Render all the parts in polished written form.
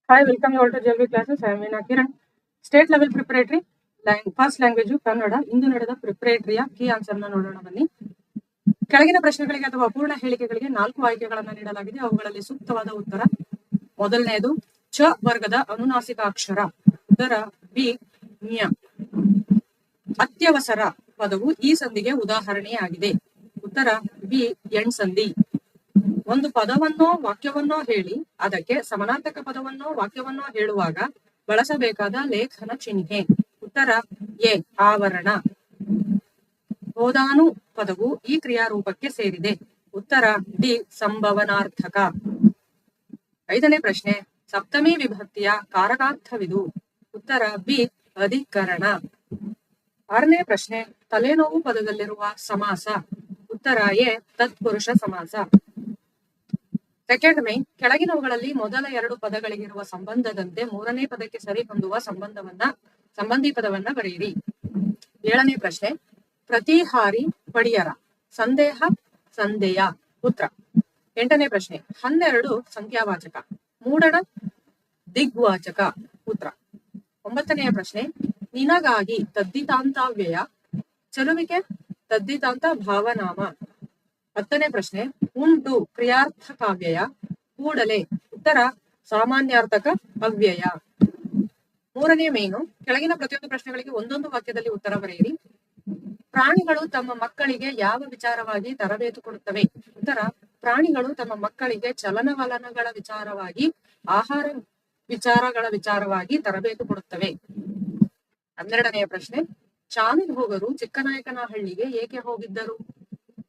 Hi, welcome you all to JLV classes. I am Meena Kiran. State level preparatory first language Kannada. ಇಂದು ನಡೆದ ಪ್ರಿಪರೇಟರಿಯ key answer ನೋಡೋಣ ಬನ್ನಿ. ಕೆಳಗಿನ ಪ್ರಶ್ನೆಗಳಿಗೆ ಅಥವಾ ಅಪೂರ್ಣ ಹೇಳಿಕೆಗಳಿಗೆ 4 ಆಯ್ಕೆಗಳನ್ನು ನೀಡಲಾಗಿದೆ. ಅವುಗಳಲ್ಲಿ ಸೂಕ್ತವಾದ ಉತ್ತರ ಮೊದಲನೆಯದು ಚ ವರ್ಗದ ಅನುನಾಸಿಕ ಅಕ್ಷರ. ಉತ್ತರ ಬಿ ನ್ಯ. ಅತ್ಯವಸರ ಪದವು ಈ ಸಂಧಿಗೆ ಉದಾಹರಣೆಯಾಗಿದೆ. ಉತ್ತರ ಬಿ ಎಣ್ ಸಂಧಿ. ಒಂದು ಪದವನ್ನೋ ವಾಕ್ಯವನ್ನೋ ಹೇಳಿ ಅದಕ್ಕೆ ಸಮಾನಾರ್ಥಕ ಪದವನ್ನೋ ವಾಕ್ಯವನ್ನೋ ಹೇಳುವಾಗ ಬಳಸಬೇಕಾದ ಲೇಖನ ಚಿಹ್ನೆ. ಉತ್ತರ ಎ ಆವರಣ. ಹೋದಾನು ಪದವು ಈ ಕ್ರಿಯಾರೂಪಕ್ಕೆ ಸೇರಿದೆ. ಉತ್ತರ ಡಿ ಸಂಭವನಾರ್ಥಕ. 5ನೇ ಪ್ರಶ್ನೆ, ಸಪ್ತಮಿ ವಿಭಕ್ತಿಯ ಕಾರಕಾರ್ಥವಿದು. ಉತ್ತರ ಬಿ ಅಧಿಕರಣ. 6ನೇ ಪ್ರಶ್ನೆ, ತಲೆನೋವು ಪದದಲ್ಲಿರುವ ಸಮಾಸ. ಉತ್ತರ ಎ ತತ್ಪುರುಷ ಸಮಾಸ. ಸೆಕೆಂಡ್ ಮೇ, ಕೆಳಗಿನವುಗಳಲ್ಲಿ ಮೊದಲ 2 ಪದಗಳಿಗಿರುವ ಸಂಬಂಧದಂತೆ 3ನೇ ಪದಕ್ಕೆ ಸರಿ ಹೊಂದುವ ಸಂಬಂಧಿ ಪದವನ್ನ ಬರೆಯಿರಿ. 7ನೇ ಪ್ರಶ್ನೆ, ಪ್ರತಿಹಾರಿ ಪಡಿಯರ. ಸಂದೇಹ ಸಂದೇಯ. ಉತ್ತರ. 8ನೇ ಪ್ರಶ್ನೆ, 12 ಸಂಖ್ಯಾವಾಚಕ. ಮೂಡಣ ದಿಗ್ವಾಚಕ. ಉತ್ತರ. 9ನೆಯ ಪ್ರಶ್ನೆ, ನಿನಗಾಗಿ ತದ್ದಿತಾಂತವ್ಯಯ. ಚಲುವಿಕೆ ತದ್ದಿತಾಂತ ಭಾವನಾಮ. 10ನೇ ಪ್ರಶ್ನೆ, ಉಂಟು ಕ್ರಿಯಾರ್ಥ ಕಾವ್ಯಯ. ಕೂಡಲೇ. ಉತ್ತರ ಸಾಮಾನ್ಯಾರ್ಥಕ ಅವ್ಯಯ. 3ನೇ ಮೇನು, ಕೆಳಗಿನ ಪ್ರತಿಯೊಂದು ಪ್ರಶ್ನೆಗಳಿಗೆ ಒಂದೊಂದು ವಾಕ್ಯದಲ್ಲಿ ಉತ್ತರ ಬರೆಯಿರಿ. ಪ್ರಾಣಿಗಳು ತಮ್ಮ ಮಕ್ಕಳಿಗೆ ಯಾವ ವಿಚಾರವಾಗಿ ತರಬೇತು ಕೊಡುತ್ತವೆ. ಉತ್ತರ ಪ್ರಾಣಿಗಳು ತಮ್ಮ ಮಕ್ಕಳಿಗೆ ಚಲನವಲನಗಳ ವಿಚಾರವಾಗಿ, ಆಹಾರ ವಿಚಾರಗಳ ವಿಚಾರವಾಗಿ ತರಬೇತು ಕೊಡುತ್ತವೆ. 12ನೆಯ ಪ್ರಶ್ನೆ, ಶಾನುಭೋಗರು ಚಿಕ್ಕನಾಯಕನಹಳ್ಳಿಗೆ ಏಕೆ ಹೋಗಿದ್ದರು.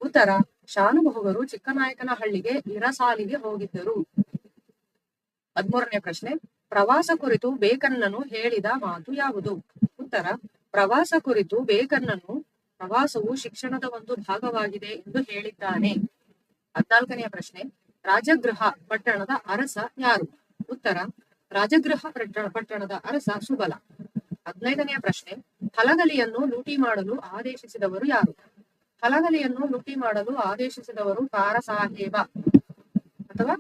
ಉತ್ತರ ಶಾನುಭೋಗರು ಚಿಕ್ಕನಾಯಕನಹಳ್ಳಿಗೆ ಇರಸಾಲಿಗೆ ಹೋಗಿದ್ದರು. 13ನೇ ಪ್ರಶ್ನೆ, ಪ್ರವಾಸ ಕುರಿತು ಬೇಕನ್ನನು ಹೇಳಿದ ಮಾತು ಯಾವುದು. ಉತ್ತರ ಪ್ರವಾಸ ಕುರಿತು ಬೇಕನ್ನನು ಪ್ರವಾಸವು ಶಿಕ್ಷಣದ ಒಂದು ಭಾಗವಾಗಿದೆ ಎಂದು ಹೇಳಿದ್ದಾನೆ. 14ನೆಯ ಪ್ರಶ್ನೆ, ರಾಜಗೃಹ ಪಟ್ಟಣದ ಅರಸ ಯಾರು. ಉತ್ತರ ರಾಜಗೃಹ ಪಟ್ಟಣದ ಅರಸ ಸುಬಲ. 15ನೆಯ ಪ್ರಶ್ನೆ, ಹಲಗಲಿಯನ್ನು ಲೂಟಿ ಮಾಡಲು ಆದೇಶಿಸಿದವರು ಯಾರು. ಹಲಗಲಿಯನ್ನು ಲೂಟಿ ಮಾಡಲು ಆದೇಶಿಸಿದವರು ಕಾರಸಾಹೇಬ ಅಥವಾ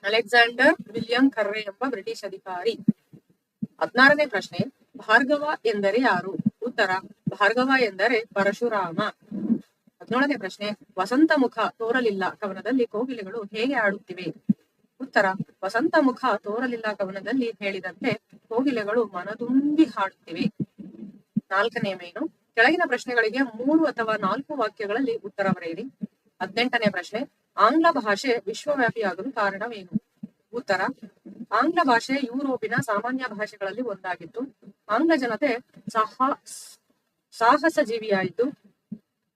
ಅಲೆಕ್ಸಾಂಡರ್ ವಿಲಿಯಂ ಕರ್ರೆ ಎಂಬ ಬ್ರಿಟಿಷ್ ಅಧಿಕಾರಿ. 16ನೇ ಪ್ರಶ್ನೆ, ಭಾರ್ಗವ ಎಂದರೆ ಯಾರು. ಉತ್ತರ ಭಾರ್ಗವ ಎಂದರೆ ಪರಶುರಾಮ. 17ನೇ ಪ್ರಶ್ನೆ, ವಸಂತ ಮುಖ ತೋರಲಿಲ್ಲ ಕವನದಲ್ಲಿ ಕೋಗಿಲೆಗಳು ಹೇಗೆ ಆಡುತ್ತಿವೆ. ಉತ್ತರ ವಸಂತ ಮುಖ ತೋರಲಿಲ್ಲ ಕವನದಲ್ಲಿ ಹೇಳಿದಂತೆ ಕೋಗಿಲೆಗಳು ಮನದುಂಬಿ ಹಾಡುತ್ತಿವೆ. 4ನೇ ಮೇನು, ಕೆಳಗಿನ ಪ್ರಶ್ನೆಗಳಿಗೆ 3 ಅಥವಾ 4 ವಾಕ್ಯಗಳಲ್ಲಿ ಉತ್ತರ ಬರೆಯಿರಿ. 18ನೇ ಪ್ರಶ್ನೆ, ಆಂಗ್ಲ ಭಾಷೆ ವಿಶ್ವವ್ಯಾಪಿಯಾಗಲು ಕಾರಣವೇನು. ಉತ್ತರ ಆಂಗ್ಲ ಭಾಷೆ ಯುರೋಪಿನ ಸಾಮಾನ್ಯ ಭಾಷೆಗಳಲ್ಲಿ ಒಂದಾಗಿತ್ತು. ಆಂಗ್ಲ ಜನತೆ ಸಾಹಸ ಜೀವಿಯಾಯಿತು,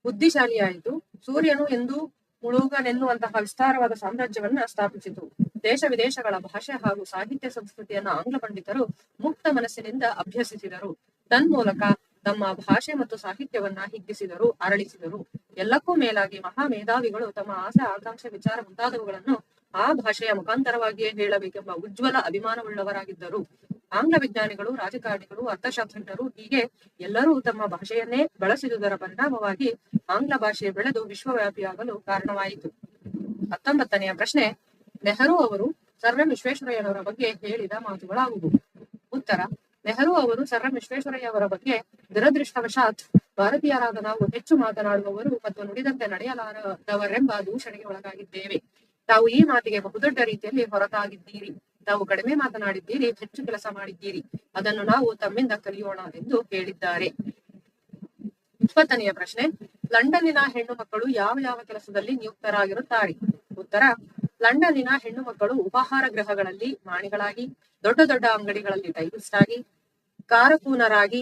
ಬುದ್ಧಿಶಾಲಿಯಾಯಿತು. ಸೂರ್ಯನು ಎಂದು ಮುಳುಗನೆನ್ನುವಂತಹ ವಿಸ್ತಾರವಾದ ಸಾಮ್ರಾಜ್ಯವನ್ನ ಸ್ಥಾಪಿಸಿತು. ದೇಶ ವಿದೇಶಗಳ ಭಾಷೆ ಹಾಗೂ ಸಾಹಿತ್ಯ ಸಂಸ್ಕೃತಿಯನ್ನ ಆಂಗ್ಲ ಪಂಡಿತರು ಮುಕ್ತ ಮನಸ್ಸಿನಿಂದ ಅಭ್ಯಸಿಸಿದರು. ತನ್ಮೂಲಕ ತಮ್ಮ ಭಾಷೆ ಮತ್ತು ಸಾಹಿತ್ಯವನ್ನ ಹಿಗ್ಗಿಸಿದರು, ಅರಳಿಸಿದರು. ಎಲ್ಲಕ್ಕೂ ಮೇಲಾಗಿ ಮಹಾ ಮೇಧಾವಿಗಳು ತಮ್ಮ ಆಸೆ, ಆಕಾಂಕ್ಷೆ, ವಿಚಾರ ಮುಂತಾದವುಗಳನ್ನು ಆ ಭಾಷೆಯ ಮುಖಾಂತರವಾಗಿಯೇ ಹೇಳಬೇಕೆಂಬ ಉಜ್ವಲ ಅಭಿಮಾನವುಳ್ಳವರಾಗಿದ್ದರು. ಆಂಗ್ಲ ವಿಜ್ಞಾನಿಗಳು, ರಾಜಕಾರಣಿಗಳು, ಅರ್ಥಶಾಸ್ತ್ರಜ್ಞರು ಹೀಗೆ ಎಲ್ಲರೂ ತಮ್ಮ ಭಾಷೆಯನ್ನೇ ಬಳಸಿದುದರ ಪರಿಣಾಮವಾಗಿ ಆಂಗ್ಲ ಭಾಷೆ ಬೆಳೆದು ವಿಶ್ವವ್ಯಾಪಿಯಾಗಲು ಕಾರಣವಾಯಿತು. 19ನೆಯ ಪ್ರಶ್ನೆ, ನೆಹರು ಅವರು ಸರ್ ಎಂ ವಿಶ್ವೇಶ್ವರಯ್ಯನವರ ಬಗ್ಗೆ ಹೇಳಿದ ಮಾತುಗಳಾವುವು. ಉತ್ತರ ನೆಹರು ಅವರು ಸರ್ ಎಂ ವಿಶ್ವೇಶ್ವರಯ್ಯವರ ಬಗ್ಗೆ ದುರದೃಷ್ಟವಶಾತ್ ಭಾರತೀಯರಾದ ನಾವು ಹೆಚ್ಚು ಮಾತನಾಡುವವರು ಮತ್ತು ನುಡಿದಂತೆ ನಡೆಯಲಾರದವರೆಂಬ ದೂಷಣೆಗೆ ಒಳಗಾಗಿದ್ದೇವೆ. ತಾವು ಈ ಮಾತಿಗೆ ಬಹುದೊಡ್ಡ ರೀತಿಯಲ್ಲಿ ಹೊರತಾಗಿದ್ದೀರಿ. ತಾವು ಕಡಿಮೆ ಮಾತನಾಡಿದ್ದೀರಿ, ಹೆಚ್ಚು ಕೆಲಸ ಮಾಡಿದ್ದೀರಿ. ಅದನ್ನು ನಾವು ತಮ್ಮಿಂದ ಕಲಿಯೋಣ ಎಂದು ಹೇಳಿದ್ದಾರೆ. 20ನೆಯ ಪ್ರಶ್ನೆ, ಲಂಡನ್ನಿನ ಹೆಣ್ಣು ಮಕ್ಕಳು ಯಾವ ಯಾವ ಕೆಲಸದಲ್ಲಿ ನಿಯುಕ್ತರಾಗಿರುತ್ತಾರೆ. ಉತ್ತರ ಲಂಡನ್ನಿನ ಹೆಣ್ಣು ಮಕ್ಕಳು ಉಪಹಾರ ಗೃಹಗಳಲ್ಲಿ ಮಾಣಿಗಳಾಗಿ, ದೊಡ್ಡ ದೊಡ್ಡ ಅಂಗಡಿಗಳಲ್ಲಿ ಟೈಪಿಸ್ಟ್ ಆಗಿ, ಕಾರಕೂನರಾಗಿ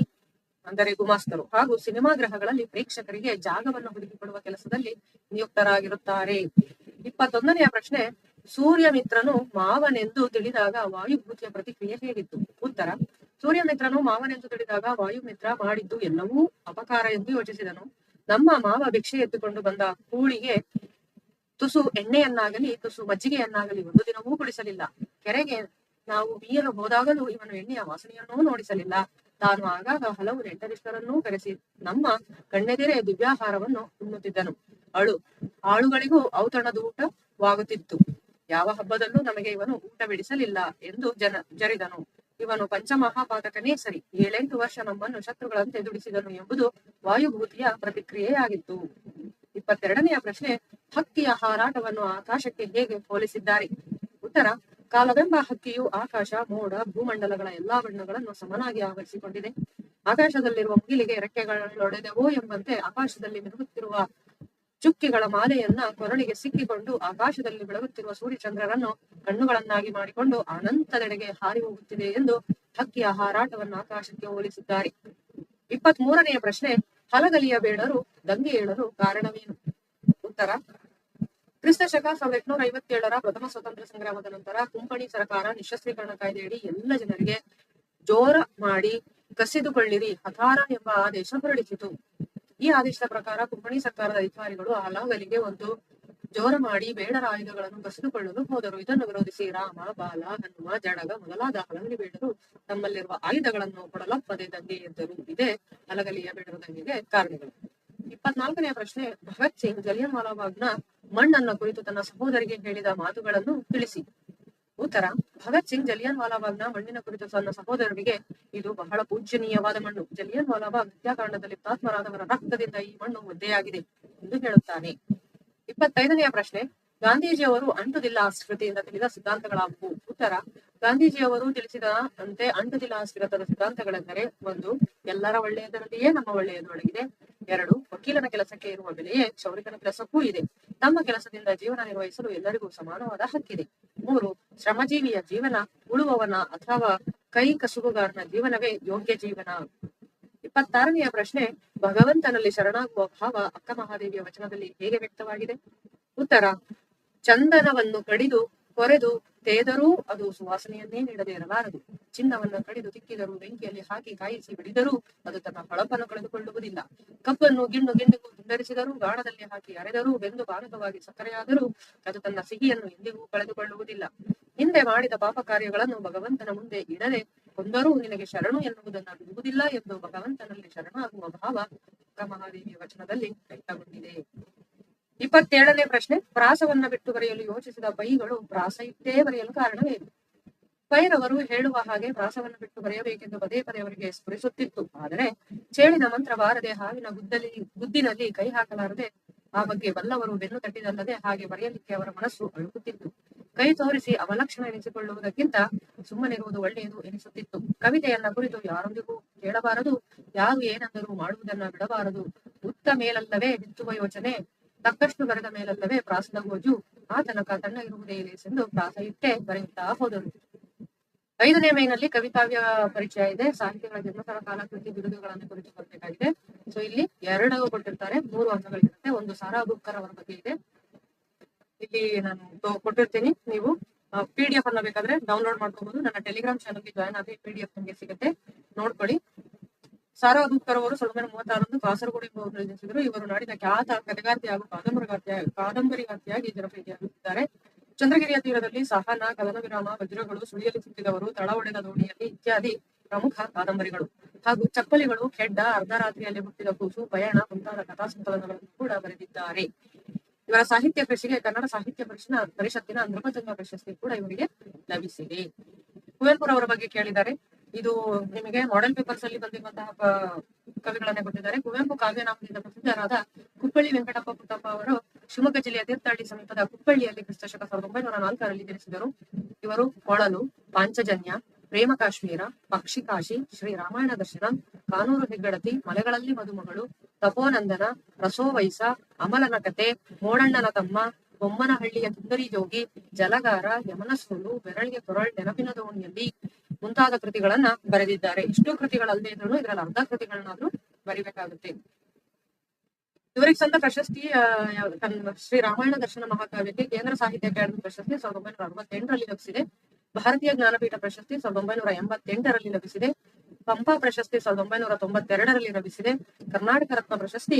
ಅಂದರೆ ಗುಮಾಸ್ತರು ಹಾಗೂ ಸಿನಿಮಾ ಗೃಹಗಳಲ್ಲಿ ಪ್ರೇಕ್ಷಕರಿಗೆ ಜಾಗವನ್ನು ಹುಡುಕಿಕೊಡುವ ಕೆಲಸದಲ್ಲಿ ನಿಯುಕ್ತರಾಗಿರುತ್ತಾರೆ. 21ನೆಯ ಪ್ರಶ್ನೆ, ಸೂರ್ಯಮಿತ್ರನು ಮಾವನೆಂದು ತಿಳಿದಾಗ ವಾಯುಭೂತಿಯ ಪ್ರತಿಕ್ರಿಯೆ ಹೇಗಿತ್ತು. ಉತ್ತರ ಸೂರ್ಯಮಿತ್ರನು ಮಾವನೆಂದು ತಿಳಿದಾಗ ವಾಯುಮಿತ್ರ ಮಾಡಿದ್ದು ಎಲ್ಲವೂ ಅಪಕಾರ ಎಂದು ಯೋಚಿಸಿದನು. ನಮ್ಮ ಮಾವ ಭಿಕ್ಷೆ ಎತ್ತುಕೊಂಡು ಬಂದ ಕೂಳಿಗೆ ತುಸು ಎಣ್ಣೆಯನ್ನಾಗಲಿ ತುಸು ಮಜ್ಜಿಗೆಯನ್ನಾಗಲಿ ಒಂದು ದಿನವೂ ಕುಡಿಸಲಿಲ್ಲ. ಕೆರೆಗೆ ನಾವು ಮೀಯಲು ಹೋದಾಗಲೂ ಇವನು ಎಣ್ಣೆಯ ವಾಸನೆಯನ್ನೂ ನೋಡಿಸಲಿಲ್ಲ. ತಾನು ಆಗಾಗ ಹಲವು ನೆಂಟರಿಷ್ಟರನ್ನೂ ಕರೆಸಿ ನಮ್ಮ ಕಣ್ಣೆದಿರೆ ದಿವ್ಯಾಹಾರವನ್ನು ಉಣ್ಣುತ್ತಿದ್ದನು. ಆಳುಗಳಿಗೂ ಔತಣದೂಟವಾಗುತ್ತಿತ್ತು. ಯಾವ ಹಬ್ಬದಲ್ಲೂ ನಮಗೆ ಇವನು ಊಟ ಬಿಡಿಸಲಿಲ್ಲ ಎಂದು ಜರಿದನು. ಇವನು ಪಂಚಮಹಾಪಾತಕನೇ ಸರಿ. 7-8 ವರ್ಷ ನಮ್ಮನ್ನು ಶತ್ರುಗಳಂತೆ ದುಡಿಸಿದನು ಎಂಬುದು ವಾಯುಭೂತಿಯ ಪ್ರತಿಕ್ರಿಯೆಯಾಗಿತ್ತು. 22ನೆಯ ಪ್ರಶ್ನೆ, ಹಕ್ಕಿಯ ಹಾರಾಟವನ್ನು ಆಕಾಶಕ್ಕೆ ಹೇಗೆ ಹೋಲಿಸಿದ್ದಾರೆ? ಉತ್ತರ: ಕಾಲವೆಂಬ ಹಕ್ಕಿಯು ಆಕಾಶ, ಮೋಡ, ಭೂಮಂಡಲಗಳ ಎಲ್ಲಾ ಬಣ್ಣಗಳನ್ನು ಸಮನಾಗಿ ಆವರಿಸಿಕೊಂಡಿದೆ. ಆಕಾಶದಲ್ಲಿರುವ ಮುಗಿಲಿಗೆ ರೆಕ್ಕೆಗಳೊಡೆದೆವೋ ಎಂಬಂತೆ ಆಕಾಶದಲ್ಲಿ ಮಿನುಗುತ್ತಿರುವ ಚುಕ್ಕಿಗಳ ಮಾಲೆಯನ್ನ ಕೊರಳಿಗೆ ಸಿಕ್ಕಿಕೊಂಡು ಆಕಾಶದಲ್ಲಿ ಬೆಳಗುತ್ತಿರುವ ಸೂರ್ಯಚಂದ್ರರನ್ನು ಕಣ್ಣುಗಳನ್ನಾಗಿ ಮಾಡಿಕೊಂಡು ಅನಂತದೆಡೆಗೆ ಹಾರಿ ಹೋಗುತ್ತಿದೆ ಎಂದು ಹಕ್ಕಿಯ ಹಾರಾಟವನ್ನು ಆಕಾಶಕ್ಕೆ ಹೋಲಿಸಿದ್ದಾರೆ. 23ನೆಯ ಪ್ರಶ್ನೆ, ಹಲಗಲಿಯ ಬೇಡರು ದಂಗೆ ಏಳಲು ಕಾರಣವೇನು? ಉತ್ತರ: ಕ್ರಿಸ್ತಶಕ 1857ರ ಪ್ರಥಮ ಸ್ವಾತಂತ್ರ್ಯ ಸಂಗ್ರಾಮದ ನಂತರ ಕುಂಪಣಿ ಸರ್ಕಾರ ನಿಶಸ್ತ್ರೀಕರಣ ಕಾಯ್ದೆಯಡಿ ಎಲ್ಲ ಜನರಿಗೆ ಜೋರ ಮಾಡಿ ಕಸಿದುಕೊಳ್ಳಿರಿ ಹಥಾರ ಎಂಬ ಆದೇಶ ಹೊರಡಿಸಿತು. ಈ ಆದೇಶದ ಪ್ರಕಾರ ಕುಂಪಣಿ ಸರ್ಕಾರದ ಅಧಿಕಾರಿಗಳು ಹಲಗಲಿಗೆ ಒಂದು ಜೋರ ಮಾಡಿ ಬೇಡರ ಆಯುಧಗಳನ್ನು ಕಸಿದುಕೊಳ್ಳಲು ಹೋದರು. ಇದನ್ನು ವಿರೋಧಿಸಿ ರಾಮ, ಬಾಲ, ಹನುಮ, ಜಡಗ ಮೊದಲಾದ ಹಲಗಲಿ ಬೇಡರು ತಮ್ಮಲ್ಲಿರುವ ಆಯುಧಗಳನ್ನು ಕೊಡಲಪ್ಪದೆ ದಂಗೆ ಎದ್ದರು. ಇದೇ ಹಲಗಲಿಯ ಬೇಡರ ದಂಗೆಗೆ ಕಾರಣಗಳು. 24ನೆಯ ಪ್ರಶ್ನೆ, ಭಗತ್ ಸಿಂಗ್ ಜಲಿಯನ್ ವಾಲಾಬಾಗ್ನ ಮಣ್ಣನ್ನ ಕುರಿತು ತನ್ನ ಸಹೋದರಿಗೆ ಹೇಳಿದ ಮಾತುಗಳನ್ನು ತಿಳಿಸಿ. ಉತ್ತರ: ಭಗತ್ ಸಿಂಗ್ ಜಲಿಯನ್ ವಾಲಾಬಾಗ್ನ ಮಣ್ಣಿನ ಕುರಿತು ತನ್ನ ಸಹೋದರರಿಗೆ, ಇದು ಬಹಳ ಪೂಜ್ಯನೀಯವಾದ ಮಣ್ಣು. ಜಲಿಯನ್ ವಾಲಾಬಾಗ್ ಹತ್ಯಾಕಾಂಡದಲ್ಲಿ ಹುತಾತ್ಮರಾದವರ ರಕ್ತದಿಂದ ಈ ಮಣ್ಣು ಒದ್ದೆಯಾಗಿದೆ ಎಂದು ಹೇಳುತ್ತಾನೆ. 25ನೆಯ ಪ್ರಶ್ನೆ, ಗಾಂಧೀಜಿಯವರು ಅಂಟುದಿಲ್ಲ ಅಸ್ಥಿರತೆಯಿಂದ ತಿಳಿದ ಸಿದ್ಧಾಂತಗಳಾವುವು? ಉತ್ತರ: ಗಾಂಧೀಜಿಯವರು ತಿಳಿಸಿದ ಅಂತೆ ಅಂಟುದಿಲ್ಲ ಅಸ್ಥಿರತದ ಸಿದ್ಧಾಂತಗಳೆಂದರೆ: 1. ಎಲ್ಲರ ಒಳ್ಳೆಯದರಲ್ಲಿಯೇ ನಮ್ಮ ಒಳ್ಳೆಯದು ಅಡಗಿದೆ. 2. ವಕೀಲನ ಕೆಲಸಕ್ಕೆ ಇರುವ ಬೆಲೆಯೇ ಕ್ಷೌರಿಕನ ಕೆಲಸಕ್ಕೂ ಇದೆ. ತಮ್ಮ ಕೆಲಸದಿಂದ ಜೀವನ ನಿರ್ವಹಿಸಲು ಎಲ್ಲರಿಗೂ ಸಮಾನವಾದ ಹಕ್ಕಿದೆ. 3. ಶ್ರಮಜೀವಿಯ ಜೀವನ ಉಳುವವನ ಅಥವಾ ಕೈ ಕಸುಬುಗಾರನ ಜೀವನವೇ ಯೋಗ್ಯ ಜೀವನ. 26ನೆಯ ಪ್ರಶ್ನೆ, ಭಗವಂತನಲ್ಲಿ ಶರಣಾಗುವ ಭಾವ ಅಕ್ಕ ಮಹಾದೇವಿಯ ವಚನದಲ್ಲಿ ಹೇಗೆ ವ್ಯಕ್ತವಾಗಿದೆ? ಉತ್ತರ: ಚಂದನವನ್ನು ಕಡಿದು ಕೊರೆದು ತೇದರೂ ಅದು ಸುವಾಸನೆಯನ್ನೇ ನೀಡದೇ ಇರಲಾರದು. ಚಿನ್ನವನ್ನು ಕಡಿದು ತಿಕ್ಕಿದರೂ ಬೆಂಕಿಯಲ್ಲಿ ಹಾಕಿ ಕಾಯಿಸಿ ಬಿಡಿದರೂ ಅದು ತನ್ನ ಹೊಳಪನ್ನು ಕಳೆದುಕೊಳ್ಳುವುದಿಲ್ಲ. ಕಬ್ಬನ್ನು ಗಿಣ್ಣು ಗಿಣ್ಣಿಗೂ ತುಂಡರಿಸಿದರೂ ಗಾಣದಲ್ಲಿ ಹಾಕಿ ಅರೆದರೂ ಬೆಂದು ಪಾನಕವಾಗಿ ಸಕ್ಕರೆಯಾದರೂ ಅದು ತನ್ನ ಸಿಹಿಯನ್ನು ಎಂದಿಗೂ ಕಳೆದುಕೊಳ್ಳುವುದಿಲ್ಲ. ಹಿಂದೆ ಮಾಡಿದ ಪಾಪ ಕಾರ್ಯಗಳನ್ನು ಭಗವಂತನ ಮುಂದೆ ಇಡದೆ ಕೊಂದರೂ ನಿನಗೆ ಶರಣು ಎನ್ನುವುದನ್ನು ಬಿಡುವುದಿಲ್ಲ ಎಂದು ಭಗವಂತನಲ್ಲಿ ಶರಣಾಗುವ ಭಾವ ಅಕ್ಕ ಮಹಾದೇವಿಯ ವಚನದಲ್ಲಿ ವ್ಯಕ್ತಗೊಂಡಿದೆ. 27ನೇ ಪ್ರಶ್ನೆ, ಪ್ರಾಸವನ್ನ ಬಿಟ್ಟು ಬರೆಯಲು ಯೋಚಿಸಿದ ಪೈಗಳು ಪ್ರಾಸ ಇಟ್ಟೇ ಬರೆಯಲು ಕಾರಣವೇನು? ಪೈರವರು ಹೇಳುವ ಹಾಗೆ ಪ್ರಾಸವನ್ನು ಬಿಟ್ಟು ಬರೆಯಬೇಕೆಂದು ಪದೇ ಪದೇ ಅವರಿಗೆ ಸ್ಫುರಿಸುತ್ತಿತ್ತು. ಆದರೆ ಚೇಳಿನ ಮಂತ್ರ ಬಾರದೆ ಹಾವಿನ ಗುದ್ದಿನಲ್ಲಿ ಕೈ ಹಾಕಲಾರದೆ ಆ ಬಗ್ಗೆ ಬಲ್ಲವರು ಬೆನ್ನು ತಟ್ಟಿದಲ್ಲದೆ ಹಾಗೆ ಬರೆಯಲಿಕ್ಕೆ ಅವರ ಮನಸ್ಸು ಅಳುಕುತ್ತಿತ್ತು. ಕೈ ತೋರಿಸಿ ಅವಲಕ್ಷಣ ಎನಿಸಿಕೊಳ್ಳುವುದಕ್ಕಿಂತ ಸುಮ್ಮನಿರುವುದು ಒಳ್ಳೆಯದು ಎನಿಸುತ್ತಿತ್ತು. ಕವಿತೆಯನ್ನ ಕುರಿತು ಯಾರೊಂದಿಗೂ ಕೇಳಬಾರದು, ಯಾರು ಏನೆಂದರೂ ಮಾಡುವುದನ್ನ ಬಿಡಬಾರದು. ಉತ್ತ ಮೇಲಲ್ಲವೇ ಬಿತ್ತುವ ಯೋಚನೆ, ತಕ್ಕಷ್ಟು ಬರೆದ ಮೇಲಲ್ಲವೇ ಪ್ರಾಸದ ಗೋಜು, ಆ ತನಕ ತಣ್ಣ ಇರುವುದೇ ಲೇಸೆಂದು ಪ್ರಾಸ ಇಟ್ಟೇ ಬರೆಯುತ್ತಾ ಹೋದರು. 5ನೇ ಮೇನಲ್ಲಿ ಕವಿಕಾವ್ಯ ಪರಿಚಯ ಇದೆ. ಸಾಹಿತ್ಯಗಳ ಜನ್ಮಸ್ಥಳ, ಕಾಲಕೃತಿ, ಬಿರುದುಗಳನ್ನು ಕುರಿತು ಬರಬೇಕಾಗಿದೆ. ಸೊ ಇಲ್ಲಿ 2 ಕೊಟ್ಟಿರ್ತಾರೆ, 3 ಅಂಕಗಳಿರುತ್ತೆ. ಒಂದು ಸಾರಾ ಬುಕ್ಕರ್ ಅವರ ಬಗ್ಗೆ ಇದೆ. ಇಲ್ಲಿ ನಾನು ಕೊಟ್ಟಿರ್ತೀನಿ. ನೀವು PDF ಅನ್ನ ಬೇಕಾದ್ರೆ ಡೌನ್ಲೋಡ್ ಮಾಡ್ಕೋಬಹುದು. ನನ್ನ ಟೆಲಿಗ್ರಾಮ್ ಚಾನಲ್ಗೆ ಜಾಯ್ನ್ ಆಗಿ PDF ನಿಮಗೆ ಸಿಗುತ್ತೆ, ನೋಡ್ಕೊಳ್ಳಿ. ಸಾರಾ ಬುಕ್ಕರ್ ಅವರು 1936 ಕಾಸರಗೋಡು ಜನಿಸಿದರು. ಇವರು ನಾಡಿನ ಖ್ಯಾತ ಕಥೆಗಾರ್ತಿ ಹಾಗೂ ಕಾದಂಬರಿಗಾರ್ತಿಯಾಗಿ ಜನಪ್ರಿಯರಾಗಿದ್ದಾರೆ. ಚಂದ್ರಗಿರಿಯ ತೀರದಲ್ಲಿ ಸಹನ, ಕದನ ವಿರಾಮ, ವಜ್ರಗಳು, ಸುಳಿಯಲು ಸುತ್ತಿದವರು, ತಳ ಒಡೆದ ದೋಣಿಯಲ್ಲಿ ಇತ್ಯಾದಿ ಪ್ರಮುಖ ಕಾದಂಬರಿಗಳು ಹಾಗೂ ಚಪ್ಪಲಿಗಳು, ಕೆಡ್ಡ, ಅರ್ಧರಾತ್ರಿಯಲ್ಲಿ ಹುಟ್ಟಿದ ಕೂಸು, ಪಯಣ ಮುಂತಾದ ಕಥಾಸಂಕಲನಗಳನ್ನು ಕೂಡ ಬರೆದಿದ್ದಾರೆ. ಇವರ ಸಾಹಿತ್ಯ ಕೃಷಿಗೆ ಕನ್ನಡ ಸಾಹಿತ್ಯ ಪರಿಷತ್ತಿನ ನೃಪತುಂಗ ಪ್ರಶಸ್ತಿ ಕೂಡ ಇವರಿಗೆ ಲಭಿಸಿದೆ. ಕುವೆಂಪುರವರ ಬಗ್ಗೆ ಕೇಳಿದ್ದಾರೆ. ಇದು ನಿಮಗೆ ಮಾಡೆಲ್ ಪೇಪರ್ಸ್ ಅಲ್ಲಿ ಬಂದಿರುವಂತಹ ಕವಿಗಳನ್ನೇ ಕೊಟ್ಟಿದ್ದಾರೆ. ಕುವೆಂಪು ಕಾವ್ಯನಾಮದಿಂದ ಪ್ರಸಿದ್ಧರಾದ ಕುಪ್ಪಳ್ಳಿ ವೆಂಕಟಪ್ಪ ಪುಟ್ಟಪ್ಪ ಅವರು ಶಿವಮೊಗ್ಗ ಜಿಲ್ಲೆಯ ತೀರ್ಥಹಳ್ಳಿ ಸಮೀಪದ ಕುಪ್ಪಳ್ಳಿಯಲ್ಲಿ ಕ್ರಿಸ್ತಶಕ 1904ರಲ್ಲಿ ಜನಿಸಿದರು. ಇವರು ಕೊಳಲು, ಪಾಂಚಜನ್ಯ, ಪ್ರೇಮ ಕಾಶ್ಮೀರ, ಪಕ್ಷಿಕಾಶಿ, ಶ್ರೀ ರಾಮಾಯಣ ದರ್ಶನ, ಕಾನೂರು ಹೆಗ್ಗಡತಿ, ಮಲೆಗಳಲ್ಲಿ ಮದುಮಗಳು, ತಪೋನಂದನ, ರಸೋವೈಸ, ಅಮಲನ ಕತೆ, ಮೋಡಣ್ಣನ ತಮ್ಮ, ಬೊಮ್ಮನಹಳ್ಳಿಯ ಸುಂದರಿ ಜೋಗಿ, ಜಲಗಾರ, ಯಮನ ಸೋಲು, ಬೆರಳಿಗೆ ಕೊರಳ್, ನೆನಪಿನ ದೋಣಿಯಲ್ಲಿ ಮುಂತಾದ ಕೃತಿಗಳನ್ನ ಬರೆದಿದ್ದಾರೆ. ಇಷ್ಟು ಕೃತಿಗಳಲ್ಲದೆ ಇದ್ರು ಇದರಲ್ಲಿ ಅರ್ಧ ಕೃತಿಗಳನ್ನಾದ್ರೂ ಬರಿಬೇಕಾಗುತ್ತೆ. ಇವರಿಗೆ ಸಂದ ಪ್ರಶಸ್ತಿ ಶ್ರೀ ರಾಮಾಯಣ ದರ್ಶನ ಮಹಾಕಾವ್ಯಕ್ಕೆ ಕೇಂದ್ರ ಸಾಹಿತ್ಯ ಅಕಾಡೆಮಿ ಪ್ರಶಸ್ತಿ 1968ರಲ್ಲಿ ಲಭಿಸಿದೆ. ಭಾರತೀಯ ಜ್ಞಾನಪೀಠ ಪ್ರಶಸ್ತಿ 1988ರಲ್ಲಿ ಲಭಿಸಿದೆ. ಪಂಪಾ ಪ್ರಶಸ್ತಿ 1992ರಲ್ಲಿ ಲಭಿಸಿದೆ. ಕರ್ನಾಟಕ ರತ್ನ ಪ್ರಶಸ್ತಿ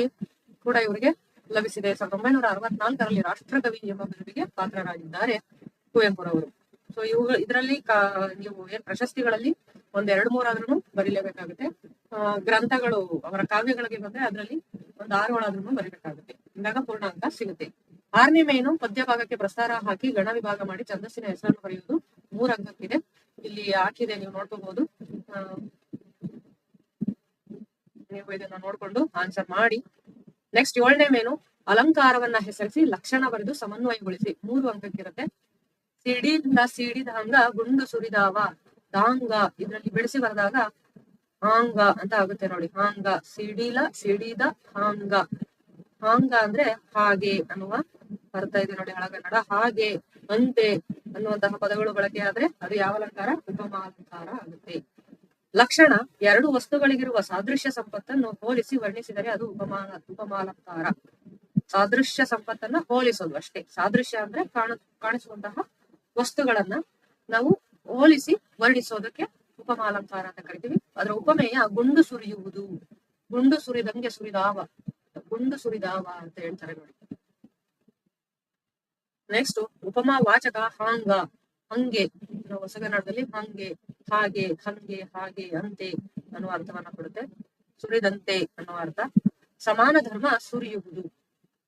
ಕೂಡ ಇವರಿಗೆ ಲಭಿಸಿದೆ. 1964ರಲ್ಲಿ ರಾಷ್ಟ್ರಕವಿ ಎಂಬ ಬಿರುದಿಗೆ ಪಾತ್ರರಾಗಿದ್ದಾರೆ ಕುವೆಂಪುರವರು. ಸೊ ಇದರಲ್ಲಿ ನೀವು ಏನ್ ಪ್ರಶಸ್ತಿಗಳಲ್ಲಿ 1-2-3 ಆದ್ರೂ ಬರೀಲೇಬೇಕಾಗುತ್ತೆ. ಗ್ರಂಥಗಳು ಅವರ ಕಾವ್ಯಗಳಿಗೆ ಬಂದ್ರೆ ಅದರಲ್ಲಿ 1-6 ಆದ್ರೂ ಬರೀಬೇಕಾಗುತ್ತೆ. ಇಂದಾಗ ಪೂರ್ಣಾಂಕ ಸಿಗುತ್ತೆ. 6ನೇ ಮೇನು ಪದ್ಯ ಭಾಗಕ್ಕೆ ಪ್ರಸ್ತಾರ ಹಾಕಿ ಗಣ ವಿಭಾಗ ಮಾಡಿ ಛಂದಸ್ಸಿನ ಹೆಸರನ್ನು ಬರೆಯುವುದು 3 ಅಂಕಕ್ಕಿದೆ. ಇಲ್ಲಿ ಹಾಕಿದೆ, ನೀವು ನೋಡ್ಕೋಬಹುದು. ನೀವು ಇದನ್ನ ನೋಡ್ಕೊಂಡು ಆನ್ಸರ್ ಮಾಡಿ. ನೆಕ್ಸ್ಟ್ 7ನೇ ಮೇನು ಅಲಂಕಾರವನ್ನ ಹೆಸರಿಸಿ ಲಕ್ಷಣ ಬರೆದು ಸಮನ್ವಯಗೊಳಿಸಿ 3 ಅಂಕಕ್ಕಿರುತ್ತೆ. ಸಿಡಿದ ಸಿಡಿದಂಗ ಗುಂಡು ಸುರಿದಾವ ದಾಂಗ, ಇದರಲ್ಲಿ ಬಿಡಿಸಿ ಬರೆದಾಗ ಹಾಂಗ ಅಂತ ಆಗುತ್ತೆ ನೋಡಿ. ಹಾಂಗ, ಸಿಡಿಲ ಸಿಡಿದ ಹಾಂಗ. ಹಾಂಗ ಅಂದ್ರೆ ಹಾಗೆ ಅನ್ನುವ ಅರ್ಥ ಇದೆ ನೋಡಿ ಹಳಗನ್ನಡ. ಹಾಗೆ, ಅಂತೆ ಅನ್ನುವಂತಹ ಪದಗಳು ಬಳಕೆ ಆದ್ರೆ ಅದು ಯಾವ ಅಲಂಕಾರ? ಉಪಮಾಲಂಕಾರ ಆಗುತ್ತೆ. ಲಕ್ಷಣ 2 ವಸ್ತುಗಳಿಗಿರುವ ಸಾದೃಶ್ಯ ಸಂಪತ್ತನ್ನು ಹೋಲಿಸಿ ವರ್ಣಿಸಿದರೆ ಅದು ಉಪಮಾಲಂಕಾರ. ಸಾದೃಶ್ಯ ಸಂಪತ್ತನ್ನ ಹೋಲಿಸೋದು ಅಷ್ಟೇ. ಸಾದೃಶ್ಯ ಅಂದ್ರೆ ಕಾಣಿಸುವಂತಹ ವಸ್ತುಗಳನ್ನ ನಾವು ಹೋಲಿಸಿ ವರ್ಣಿಸೋದಕ್ಕೆ ಉಪಮಾಲಂಕಾರ ಅಂತ ಕರಿತೀವಿ. ಅದರ ಉಪಮೇಯ ಗುಂಡು ಸುರಿಯುವುದು. ಗುಂಡು ಸುರಿದಂಗೆ ಸುರಿದಾವ, ಗುಂಡು ಸುರಿದಾವ ಅಂತ ಹೇಳ್ತಾರೆ ನೋಡಿ. ನೆಕ್ಸ್ಟ್ ಉಪಮಾ ವಾಚಕ ಹಾಂಗ, ಹಂಗೆ. ಹೊಸಗನ್ನಡದಲ್ಲಿ ಹಂಗೆ, ಹಾಗೆ, ಹಂಗೆ, ಹಾಗೆ, ಅಂತೆ ಅನ್ನುವ ಅರ್ಥವನ್ನ ಕೊಡುತ್ತೆ. ಸುರಿದಂತೆ ಅನ್ನುವ ಅರ್ಥ. ಸಮಾನ ಧರ್ಮ ಸುರಿಯುವುದು.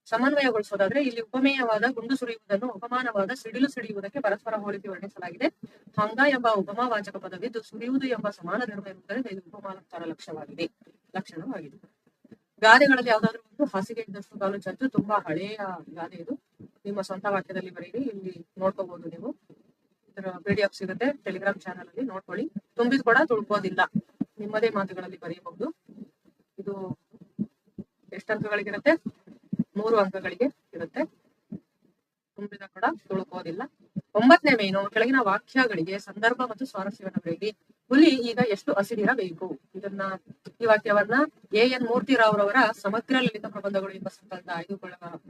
ಸಮನ್ವಯಗೊಳಿಸೋದಾದ್ರೆ ಇಲ್ಲಿ ಉಪಮೇಯವಾದ ಗುಂಡು ಸುರಿಯುವುದನ್ನು ಉಪಮಾನವಾದ ಸಿಡಿಲು ಸಿಡಿಯುವುದಕ್ಕೆ ಪರಸ್ಪರ ಹೋಲಿಸಿ ವರ್ಣಿಸಲಾಗಿದೆ. ಹಂಗ ಎಂಬ ಉಪಮಾವಾಚಕ ಪದವಿದ್ದು ಸುರಿಯುವುದು ಎಂಬ ಸಮಾನ ಧರ್ಮ ಇರುವುದರಿಂದ ಇದು ಉಪಮಾಲಂಕಾರ ಲಕ್ಷಣವಾಗಿದೆ. ಗಾದೆಗಳಲ್ಲಿ ಯಾವ್ದಾದ್ರು ಒಂದು ಹಾಸಿಗೆ ಇದ್ದಷ್ಟು ಕಾಲು ಚದ್ದು ತುಂಬಾ ಹಳೆಯ ಗಾದೆ ಇದು. ನಿಮ್ಮ ಸ್ವಂತ ವಾಕ್ಯದಲ್ಲಿ ಬರೀರಿ. ಇಲ್ಲಿ ನೋಡ್ಕೋಬಹುದು ನೀವು. ಇದರ PDF ಸಿಗುತ್ತೆ ಟೆಲಿಗ್ರಾಮ್ ಚಾನಲ್ ಅಲ್ಲಿ, ನೋಡ್ಕೊಳ್ಳಿ. ತುಂಬಿದ್ ಕೂಡ ತುಳ್ಕೋದಿಲ್ಲ, ನಿಮ್ಮದೇ ಮಾತುಗಳಲ್ಲಿ ಬರೆಯಬಹುದು. ಇದು ಎಷ್ಟು ಅಂಕಗಳಿಗಿರುತ್ತೆ? 3 ಅಂಕಗಳಿಗೆ ಇರುತ್ತೆ. ತುಂಬಿದ ಕೂಡ ತುಳುಕೋದಿಲ್ಲ. 9ನೇ ಮೇನು ಕೆಳಗಿನ ವಾಕ್ಯಗಳಿಗೆ ಸಂದರ್ಭ ಮತ್ತು ಸ್ವಾರಸ್ಯವನ್ನು ಬರೆಯಿರಿ. ಹುಲಿ ಈಗ ಎಷ್ಟು ಹಸಿರಿರಬೇಕು. ಈ ವಾಕ್ಯವನ್ನ AN ಮೂರ್ತಿರಾವ್ರವರ ಸಮಗ್ರ ಲಲಿತ ಪ್ರಬಂಧಗಳು ಎಂಬ ಸಂಕಲನದ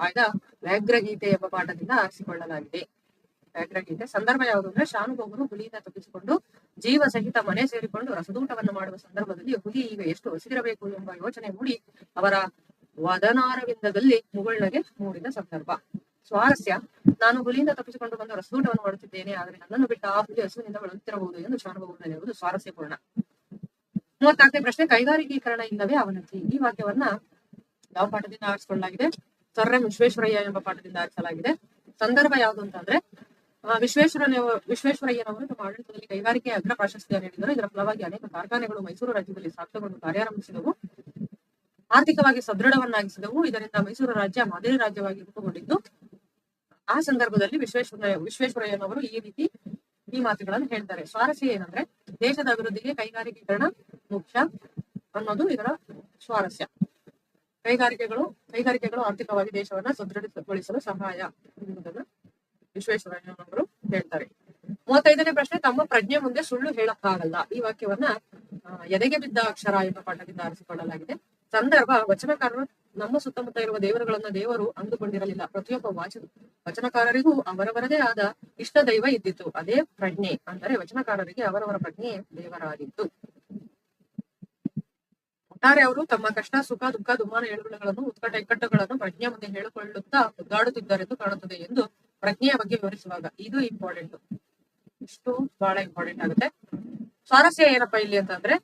ಆಯ್ದ ವ್ಯಾಘ್ರಗೀತೆ ಎಂಬ ಪಾಠದಿಂದ ಆರಿಸಿಕೊಳ್ಳಲಾಗಿದೆ. ವ್ಯಾಘ್ರಗೀತೆ ಸಂದರ್ಭ ಯಾವುದು ಅಂದ್ರೆ, ಶಾನುಭೋಗರು ಹುಲಿಯಿಂದ ತಪ್ಪಿಸಿಕೊಂಡು ಜೀವ ಸಹಿತ ಮನೆ ಸೇರಿಕೊಂಡು ರಸದೂಟವನ್ನು ಮಾಡುವ ಸಂದರ್ಭದಲ್ಲಿ ಹುಲಿ ಈಗ ಎಷ್ಟು ಹಸಿದಿರಬೇಕು ಎಂಬ ಯೋಚನೆ ಮೂಡಿ ಅವರ ವದನಾರವಿಂದದಲ್ಲಿ ಮುಗುಳ್ನಗೆ ಮೂಡಿದ ಸಂದರ್ಭ. ಸ್ವಾರಸ್ಯ, ನಾನು ಹುಲಿಯಿಂದ ತಪ್ಪಿಸಿಕೊಂಡು ಬಂದು ರಸದೂಟವನ್ನು ಮಾಡುತ್ತಿದ್ದೇನೆ, ಆದರೆ ನನ್ನನ್ನು ಬಿಟ್ಟ ಆ ಹುಲಿ ಹಸುವಿನಿಂದ ಬಳಲುತ್ತಿರಬಹುದು ಎಂದು ಶಾನುಭೋಗರಲ್ಲಿ ಹೇಳುವುದು ಸ್ವಾರಸ್ಯಪೂರ್ಣ. 34ನೇ ಪ್ರಶ್ನೆ, ಕೈಗಾರಿಕೀಕರಣ ಇಲ್ಲವೇ ಅವನತಿ. ಈ ವಾಕ್ಯವನ್ನ ಯಾವ ಪಾಠದಿಂದ ಆರಿಸಿಕೊಳ್ಳಲಾಗಿದೆ? ಸರ್ ಎಂ ವಿಶ್ವೇಶ್ವರಯ್ಯ ಎಂಬ ಪಾಠದಿಂದ ಆರಿಸಲಾಗಿದೆ. ಸಂದರ್ಭ ಯಾವುದು ಅಂತಂದ್ರೆ, ವಿಶ್ವೇಶ್ವರಯ್ಯನವರು ತಮ್ಮ ಆಡಳಿತದಲ್ಲಿ ಕೈಗಾರಿಕೆ ಅಗ್ರ ಪ್ರಾಶಸ್ತ್ಯ ನೀಡಿದರು. ಇದರ ಫಲವಾಗಿ ಅನೇಕ ಕಾರ್ಖಾನೆಗಳು ಮೈಸೂರು ರಾಜ್ಯದಲ್ಲಿ ಸ್ಥಾಪಿತಗೊಂಡು ಕಾರ್ಯಾರಂಭಿಸಿದವು, ಆರ್ಥಿಕವಾಗಿ ಸದೃಢವನ್ನಾಗಿಸಿದವು. ಇದರಿಂದ ಮೈಸೂರು ರಾಜ್ಯ ಮಾದರಿ ರಾಜ್ಯವಾಗಿ ರೂಪುಗೊಂಡಿದ್ದು. ಆ ಸಂದರ್ಭದಲ್ಲಿ ವಿಶ್ವೇಶ್ವರಯ್ಯನವರು ಈ ಮಾತುಗಳನ್ನು ಹೇಳ್ತಾರೆ. ಸ್ವಾರಸ್ಯ ಏನಂದ್ರೆ, ದೇಶದ ಅಭಿವೃದ್ಧಿಗೆ ಕೈಗಾರಿಕೀಕರಣ ಮುಖ್ಯ ಅನ್ನೋದು ಇದರ ಸ್ವಾರಸ್ಯ. ಕೈಗಾರಿಕೆಗಳು ಆರ್ಥಿಕವಾಗಿ ದೇಶವನ್ನ ಸದೃಢಗೊಳಿಸಲು ಸಹಾಯ ಎನ್ನುವುದನ್ನು ವಿಶ್ವೇಶ್ವರಯ್ಯನವರು ಹೇಳ್ತಾರೆ. 35ನೇ ಪ್ರಶ್ನೆ, ತಮ್ಮ ಪ್ರಜ್ಞೆ ಮುಂದೆ ಸುಳ್ಳು ಹೇಳಕ್ಕಾಗಲ್ಲ. ಈ ವಾಕ್ಯವನ್ನ ಎದೆಗೆ ಬಿದ್ದ ಅಕ್ಷರ ಎಂಬ ಪಾಠದಿಂದ ಆರಿಸಿಕೊಳ್ಳಲಾಗಿದೆ. ಸಂದರ್ಭ, ವಚನಕಾರರು ನಮ್ಮ ಸುತ್ತಮುತ್ತ ಇರುವ ದೇವರುಗಳನ್ನ ದೇವರು ಅಂದುಕೊಂಡಿರಲಿಲ್ಲ. ಪ್ರತಿಯೊಬ್ಬ ವಚನಕಾರರಿಗೂ ಅವರವರದೇ ಆದ ಇಷ್ಟ ದೈವ ಇದ್ದಿತ್ತು. ಅದೇ ಪ್ರಜ್ಞೆ. ಅಂದರೆ ವಚನಕಾರರಿಗೆ ಅವರವರ ಪ್ರಜ್ಞೆ ದೇವರಾಗಿತ್ತು. ಒಟ್ಟಾರೆ ಅವರು ತಮ್ಮ ಕಷ್ಟ, ಸುಖ, ದುಃಖ, ದುಮ್ಮಾನ, ಏಳುಗಳನ್ನು, ಉತ್ಕಟ ಇಕ್ಕಟ್ಟುಗಳನ್ನು ಪ್ರಜ್ಞೆ ಮುಂದೆ ಹೇಳಿಕೊಳ್ಳುತ್ತಾ ಒದ್ದಾಡುತ್ತಿದ್ದಾರೆಂದು ಕಾಣುತ್ತದೆ ಎಂದು ಪ್ರಜ್ಞೆಯ ಬಗ್ಗೆ ವಿವರಿಸುವಾಗ ಇದು ಇಂಪಾರ್ಟೆಂಟ್. ಇಷ್ಟು ಬಹಳ ಇಂಪಾರ್ಟೆಂಟ್ ಆಗುತ್ತೆ. ಸ್ವಾರಸ್ಯ ಏನಪ್ಪಾ ಇಲ್ಲಿ ಅಂತಂದ್ರೆ,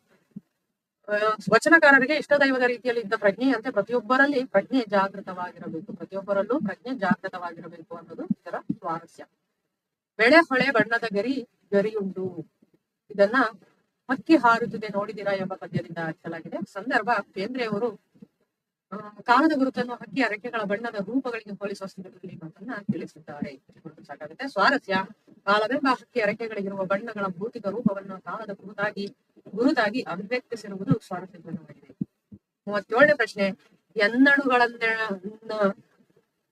ವಚನಕಾರರಿಗೆ ಇಷ್ಟ ದೈವದ ರೀತಿಯಲ್ಲಿ ಇದ್ದ ಪ್ರಜ್ಞೆಯಂತೆ ಪ್ರತಿಯೊಬ್ಬರಲ್ಲೂ ಪ್ರಜ್ಞೆ ಜಾಗೃತವಾಗಿರಬೇಕು ಅನ್ನೋದು ಇದರ ಸ್ವಾರಸ್ಯ. ಬೆಳೆ ಹೊಳೆ ಬಣ್ಣದ ಗರಿಯುಂಡು. ಇದನ್ನ ಹಕ್ಕಿ ಹಾರುತ್ತಿದೆ ನೋಡಿದಿರಾ ಎಂಬ ಪದ್ಯದಿಂದ ಆರಿಸಲಾಗಿದೆ. ಸಂದರ್ಭ, ಬೇಂದ್ರೆಯವರು ಕಾಲದ ಗುರುತನ್ನು ಹಕ್ಕಿ ರೆಕ್ಕೆಗಳ ಬಣ್ಣದ ರೂಪಗಳಿಗೆ ಹೋಲಿಸುವ ಸಂದರ್ಭದಲ್ಲಿ ಮಾತನ್ನ ತಿಳಿಸಿದ್ದಾರೆ. ಸಾಕಾಗುತ್ತೆ. ಸ್ವಾರಸ್ಯ, ಕಾಲವೆಂಬ ಹಕ್ಕಿ ರೆಕ್ಕೆಗಳಿಗಿರುವ ಬಣ್ಣಗಳ ಭೌತಿಕ ರೂಪವನ್ನು ಕಾಲದ ಗುರುತಾಗಿ ಅಭಿವ್ಯಕ್ತಿಸಿರುವುದು ಸ್ವಾರಸ್ಯಪೂರ್ಣವಾಗಿದೆ. 37ನೇ ಪ್ರಶ್ನೆ,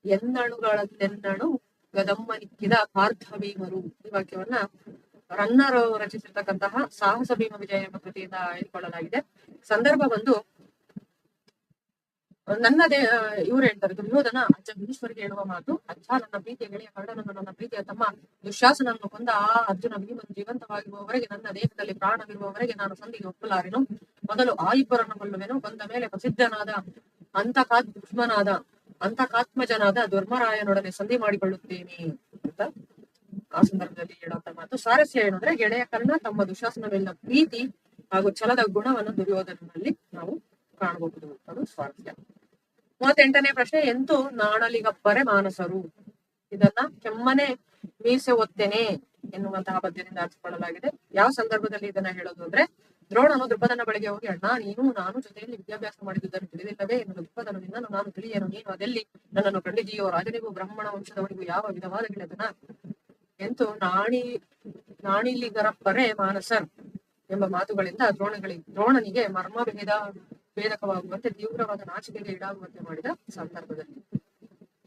ಎನ್ನಣುಗಳನ್ನೆನ್ನಣು ಗದಮ್ಮನಿಕ್ಕಿದ ಪಾರ್ಥ ಭೀಮರು. ಈ ವಾಕ್ಯವನ್ನ ರನ್ನರು ರಚಿಸಿರ್ತಕ್ಕಂತಹ ಸಾಹಸ ಭೀಮ ವಿಜಯ ಎಂಬ ಕೃತಿಯಿಂದ ಆಯ್ದುಕೊಳ್ಳಲಾಗಿದೆ. ಸಂದರ್ಭ ಬಂದು, ಇವ್ರು ಹೇಳ್ತಾರೆ, ದುರ್ಯೋಧನ ಅಜ್ಜ ಭೀಷ್ಮರಿಗೆ ಹೇಳುವ ಮಾತು, ಅಜ್ಜ ನನ್ನ ಪ್ರೀತಿಯ ಗೆಳೆಯ ಕರ್ಣನನ್ನು ನನ್ನ ಪ್ರೀತಿಯ ತಮ್ಮ ದುಶ್ಯಾಸನನ್ನು ಕೊಂದ ಆ ಅರ್ಜುನ ಭೀಮನು ಜೀವಂತವಾಗಿರುವವರೆಗೆ, ನನ್ನ ದೇಹದಲ್ಲಿ ಪ್ರಾಣವಿರುವವರೆಗೆ ನಾನು ಸಂಧಿಗೆ ಒಪ್ಪಲಾರೆನು. ಮೊದಲು ಆ ಇಬ್ಬರನ್ನು ಕೊಲ್ಲುವೆನು, ಕೊಂದ ಮೇಲೆ ಪ್ರಸಿದ್ಧನಾದ ಅಂತಕಾತ್ಮಜನಾದ ಧರ್ಮರಾಯನೊಡನೆ ಸಂಧಿ ಮಾಡಿಕೊಳ್ಳುತ್ತೇನೆ ಅಂತ ಆ ಸಂದರ್ಭದಲ್ಲಿ ಹೇಳುವಂತ ಮಾತು. ಸ್ವಾರಸ್ಯ ಏನಂದ್ರೆ, ಗೆಳೆಯ ಕರ್ಣ ತಮ್ಮ ದುಶ್ಯಾಸನವೆಲ್ಲ ಪ್ರೀತಿ ಹಾಗೂ ಛಲದ ಗುಣವನ್ನು ದುರ್ಯೋಧನಲ್ಲಿ ನಾವು ಕಾಣಬಹುದು. ಅದು ಸ್ವಾರಸ್ಯ. 38ನೇ ಪ್ರಶ್ನೆ, ಎಂತು ನಾಣಲಿಗಬ್ಬರೆ ಮಾನಸರು. ಇದನ್ನ ಕೆಮ್ಮನೆ ಮೀಸೆ ಒತ್ತೇನೆ ಎನ್ನುವಂತಹ ಪದ್ಯದಿಂದ ಅರ್ಥಕೊಳ್ಳಲಾಗಿದೆ. ಯಾವ ಸಂದರ್ಭದಲ್ಲಿ ಇದನ್ನ ಹೇಳೋದು ಅಂದ್ರೆ, ದ್ರೋಣನು ದ್ರುಪದನ ಬಳಿಗೆ ಹೋಗಿ, ಅಣ್ಣ ನೀನು ನಾನು ಜೊತೆಯಲ್ಲಿ ವಿದ್ಯಾಭ್ಯಾಸ ಮಾಡಿದುದನ್ನು ತಿಳಿದಿಲ್ಲವೇ ಎನ್ನುವ ದ್ರುಪದನು, ನಿನ್ನನ್ನು ನಾನು ತಿಳಿಯೇನು, ನೀನು ಅದೆಲ್ಲಿ ನನ್ನನ್ನು ಕಂಡಿದೆಯೋ, ರಾಜನಿಗೂ ಬ್ರಾಹ್ಮಣ ವಂಶದವನಿಗೂ ಯಾವ ವಿಧವಾದ ಗೆಳೆತನ, ಎಂತು ನಾಣಿಲಿಗರಬ್ಬರೆ ಮಾನಸರ್ ಎಂಬ ಮಾತುಗಳಿಂದ ದ್ರೋಣನಿಗೆ ಮರ್ಮ ಭೇದಕವಾಗುವಂತೆ ತೀವ್ರವಾದ ನಾಚಿಕೆಗೆ ಈಡಾಗುವಂತೆ ಮಾಡಿದ ಸಂದರ್ಭದಲ್ಲಿ.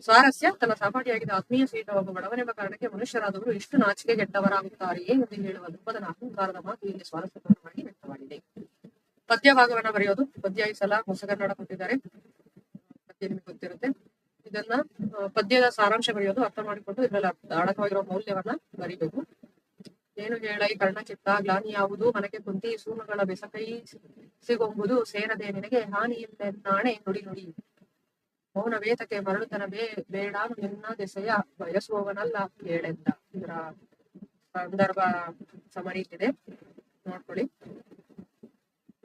ಸ್ವಾರಸ್ಯ, ತನ್ನ ಸಹಪಾಠಿಯಾಗಿದ್ದ ಆತ್ಮೀಯ ಸೀಟ ಒಬ್ಬ ಬಡವನೆಂಬ ಕಾರಣಕ್ಕೆ ಮನುಷ್ಯರಾದವರು ಇಷ್ಟು ನಾಚಿಕೆಗೆಟ್ಟವರಾಗುತ್ತಾರೆಯೇ ಎಂದು ಹೇಳುವ ದ್ರುಪದನ ಅಹಂಕಾರದ ಮಾತು ಇಲ್ಲಿ ಸ್ವಾರಸ್ಯಪೂರ್ಣವಾಗಿ ವ್ಯಕ್ತವಾಗಿದೆ. ಪದ್ಯ ಭಾಗವನ್ನ ಬರೆಯೋದು. ಪದ್ಯ ಈ ಸಲ ಹೊಸಗನ್ನಡ ಕೊಟ್ಟಿದ್ದಾರೆ, ಪದ್ಯ ನಿಮಗೆ ಗೊತ್ತಿರುತ್ತೆ. ಇದನ್ನ ಪದ್ಯದ ಸಾರಾಂಶ ಬರೆಯೋದು, ಅರ್ಥ ಮಾಡಿಕೊಂಡು ಇದರಲ್ಲಿ ಅಡಕವಾಗಿರುವ ಮೌಲ್ಯವನ್ನ ಬರಿಬೇಕು. ಏನು ಹೇಳೈ ಕರ್ಣಚಿತ್ತ ಗ್ಲಾನಿ ಯಾವುದು, ಮನಕ್ಕೆ ಕುಂತಿ ಸೂನುಗಳ ಬೆಸಕೈ ಸಿಗೊಂಬುದು, ಸೇರದೆ ನಿನಗೆ ಹಾನಿ ಇಲ್ಲೆನ್ನಾಣೆ ನುಡಿ ನುಡಿ, ಮೌನ ವೇತಕ್ಕೆ ಮರಳುತನ ಬೇಡಾನು ನಿನ್ನ ದೆಸೆಯ ಬಯಸುವವನಲ್ಲ ಕೇಳೆಂದ. ಇದರ ಸಂದರ್ಭ ಸಮರೀತಿದೆ, ನೋಡ್ಕೊಳ್ಳಿ.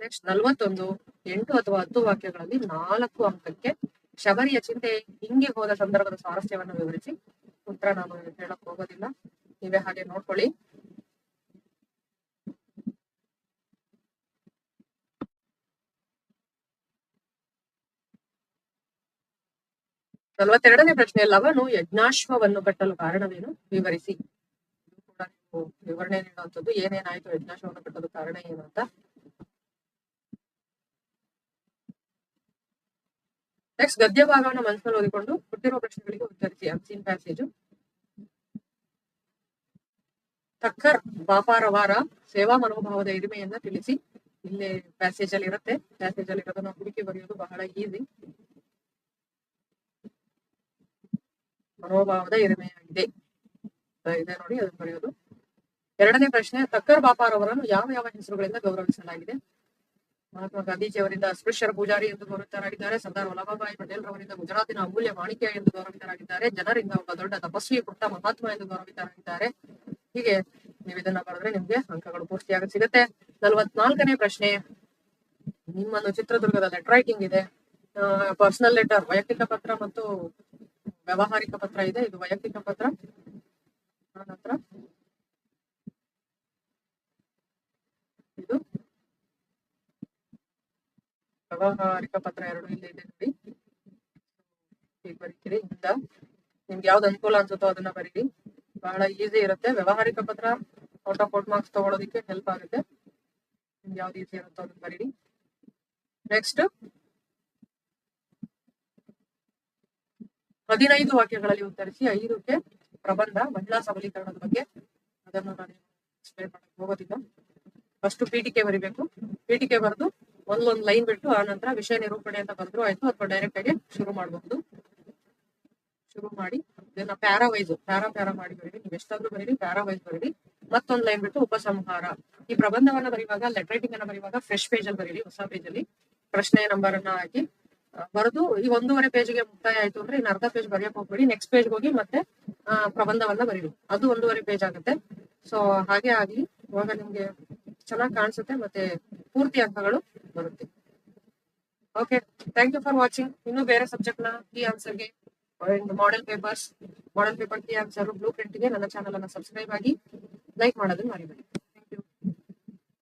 ನೆಕ್ಸ್ಟ್ 41, 8 ಅಥವಾ 10 ವಾಕ್ಯಗಳಲ್ಲಿ 4 ಅಂಕಕ್ಕೆ ಶಬರಿಯ ಚಿಂತೆ ಹಿಂಗೆ ಹೋದ ಸಂದರ್ಭದ ಸ್ವಾರಸ್ಯವನ್ನು ವಿವರಿಸಿ. ಉತ್ತರ ನಾನು ಹೇಳಕ್ ಹೋಗೋದಿಲ್ಲ, ನೀವೇ ಹಾಗೆ ನೋಡ್ಕೊಳ್ಳಿ. ನಲವತ್ತೆರಡನೇ ಪ್ರಶ್ನೆ, ಲವನು ಯಜ್ಞಾಶ್ವವನ್ನು ಕಟ್ಟಲು ಕಾರಣವೇನು ವಿವರಿಸಿ. ಇದು ಕೂಡ ನೀವು ವಿವರಣೆ ನೀಡುವಂಥದ್ದು, ಏನೇನಾಯ್ತು ಯಜ್ಞಾಶ್ವವನ್ನು ಕಟ್ಟಲು ಕಾರಣ ಏನು ಅಂತ. ನೆಕ್ಸ್ಟ್ ಗದ್ಯ ಭಾಗವನ್ನು ಮನಸ್ಸಲ್ಲಿ ಓದಿಕೊಂಡು ಕೊಟ್ಟಿರುವ ಪ್ರಶ್ನೆಗಳಿಗೆ ಉತ್ತರಿಸಿ. Unseen passage. ತಕ್ಕರ್ ವ್ಯಾಪಾರವಾರ ಸೇವಾ ಮನೋಭಾವದ ಹಿರಿಮೆಯನ್ನ ತಿಳಿಸಿ. ಇಲ್ಲಿ ಪ್ಯಾಸೇಜ್ ಅಲ್ಲಿ ಇರುತ್ತೆ, ಪ್ಯಾಸೇಜ್ ಅಲ್ಲಿ ಇರೋದನ್ನ ಹುಡುಕಿ ಬರೆಯೋದು ಬಹಳ ಈಸಿ. ಮನೋಭಾವದ ಹಿರಿಮೆಯಾಗಿದೆ ಇದೆ ನೋಡಿ, ಅದನ್ನು ಬರೆಯೋದು. 2ನೇ ಪ್ರಶ್ನೆ, ತಕ್ಕರ್ ಬಾಪಾರ್ ಅವರನ್ನು ಯಾವ ಯಾವ ಹೆಸರುಗಳಿಂದ ಗೌರವಿಸಲಾಗಿದೆ. ಮಹಾತ್ಮ ಗಾಂಧೀಜಿಯವರಿಂದ ಅಸ್ಪೃಶ್ಯರ ಪೂಜಾರಿ ಎಂದು ಗೌರವಿತರಾಗಿದ್ದಾರೆ. ಸರ್ದಾರ್ ವಲ್ಲಭಭಾಯಿ ಪಟೇಲ್ ರವರಿಂದ ಗುಜರಾತಿನ ಅಮೂಲ್ಯ ಮಾಣಿಕ್ಯ ಎಂದು ಗೌರವಿತರಾಗಿದ್ದಾರೆ. ಜನರಿಂದ ಒಬ್ಬ ದೊಡ್ಡ ತಪಸ್ವಿ ಪುಟ್ಟ ಮಹಾತ್ಮ ಎಂದು ಗೌರವಿತರಾಗಿದ್ದಾರೆ. ಹೀಗೆ ನೀವು ಇದನ್ನ ಬರೆದ್ರೆ ನಿಮ್ಗೆ ಅಂಕಗಳು ಪೂರ್ತಿಯಾಗಿ ಸಿಗುತ್ತೆ. 44ನೇ ಪ್ರಶ್ನೆ, ನಿಮ್ಮನ್ನು ಚಿತ್ರದುರ್ಗದ ಲೆಟರ್ ರೈಟಿಂಗ್ ಇದೆ. ಪರ್ಸನಲ್ ಲೆಟರ್, ವೈಯಕ್ತಿಕ ಪತ್ರ ಮತ್ತು ವ್ಯಾವಹಾರಿಕ ಪತ್ರ ಇದೆ. ಇದು ವೈಯಕ್ತಿಕ ಪತ್ರ. ನಂತರ ಇದು ವ್ಯಾವಹಾರಿಕ ಪತ್ರ, 2 ಇಲ್ಲಿ ಇದೆ ನೋಡಿ. ಈಗ ಬರೀತೀರಿ, ಇಂದ ನಿಮ್ಗೆ ಯಾವ್ದು ಅನುಕೂಲ ಅನ್ಸುತ್ತೋ ಅದನ್ನ ಬರೀರಿ, ಬಹಳ ಈಸಿ ಇರುತ್ತೆ. ವ್ಯಾವಹಾರಿಕ ಪತ್ರ ಔಟ್ ಆಫ್ ಮಾರ್ಕ್ಸ್ ತಗೊಳ್ಳೋದಿಕ್ಕೆ ಹೆಲ್ಪ್ ಆಗುತ್ತೆ. ನಿಮ್ಗೆ ಯಾವ್ದು ಈಸಿ ಇರುತ್ತೋ ಅದನ್ನ ಬರೀರಿ. ನೆಕ್ಸ್ಟ್ 15 ವಾಕ್ಯಗಳಲ್ಲಿ ಉತ್ತರಿಸಿ. 5ಕ್ಕೆ ಪ್ರಬಂಧ ಮಹಿಳಾ ಸಬಲೀಕರಣದ ಬಗ್ಗೆ, ಅದನ್ನು ನಾನು ಎಕ್ಸ್ಪ್ಲೇನ್ ಮಾಡಕ್ ಹೋಗೋದಿಲ್ಲ. ಫಸ್ಟ್ ಪೀಠಿಕೆ ಬರಿಬೇಕು. ಪೀಠಿಕೆ ಬರೆದು ಒಂದೊಂದು ಲೈನ್ ಬಿಟ್ಟು ಆ ನಂತರ ವಿಷಯ ನಿರೂಪಣೆ ಅಂತ ಬಂದ್ರು ಆಯ್ತು, ಅಥವಾ ಡೈರೆಕ್ಟ್ ಆಗಿ ಶುರು ಮಾಡಬಹುದು. ಶುರು ಮಾಡಿ ಇದನ್ನ ಪ್ಯಾರಾ ಮಾಡಿ ಬರೀರಿ. ನೀವು ಎಷ್ಟಾದ್ರೂ ಬರೀರಿ, ಪ್ಯಾರಾ ವೈಸ್ ಬರೀರಿ. ಮತ್ತೊಂದು ಲೈನ್ ಬಿಟ್ಟು ಉಪಸಂಹಾರ. ಈ ಪ್ರಬಂಧವನ್ನ ಬರೆಯುವಾಗ, ಲೆಟರ್ ರೈಟಿಂಗ್ ಅನ್ನ ಬರೆಯುವಾಗ ಫ್ರೆಶ್ ಪೇಜ್ ಅಲ್ಲಿ ಬರೀರಿ, ಹೊಸ ಪೇಜ್ ಅಲ್ಲಿ ಪ್ರಶ್ನೆ ನಂಬರ್ ಅನ್ನ ಹಾಕಿ ಬರೆದು. ಈ 1.5 ಪೇಜ್ಗೆ ಮುಕ್ತಾಯ ಆಯ್ತು ಅಂದ್ರೆ ಇನ್ನು ಅರ್ಧ ಪೇಜ್ ಬರೆಯಕ್ ಹೋಗ್ಬೇಡಿ, ನೆಕ್ಸ್ಟ್ ಪೇಜ್ ಹೋಗಿ ಮತ್ತೆ ಪ್ರಬಂಧವನ್ನ ಬರೀರಿ. ಅದು 1.5 ಪೇಜ್ ಆಗುತ್ತೆ. ಸೊ ಹಾಗೆ ಆಗ್ಲಿ, ಇವಾಗ ನಿಮ್ಗೆ ಚೆನ್ನಾಗಿ ಕಾಣಿಸುತ್ತೆ ಮತ್ತೆ ಪೂರ್ತಿ ಅಂಕಗಳು ಬರುತ್ತೆ. Okay, thank you for watching. ಇನ್ನು ಬೇರೆ ಸಬ್ಜೆಕ್ಟ್ ನ ಕೀ ಆನ್ಸರ್ಗೆ, model paper key answer blue ಪ್ರಿಂಟ್ಗೆ ನನ್ನ ಚಾನಲ್ ಅನ್ನ ಸಬ್ಸ್ಕ್ರೈಬ್ ಆಗಿ ಲೈಕ್ ಮಾಡೋದನ್ನ ಮರಿಬೇಡಿ.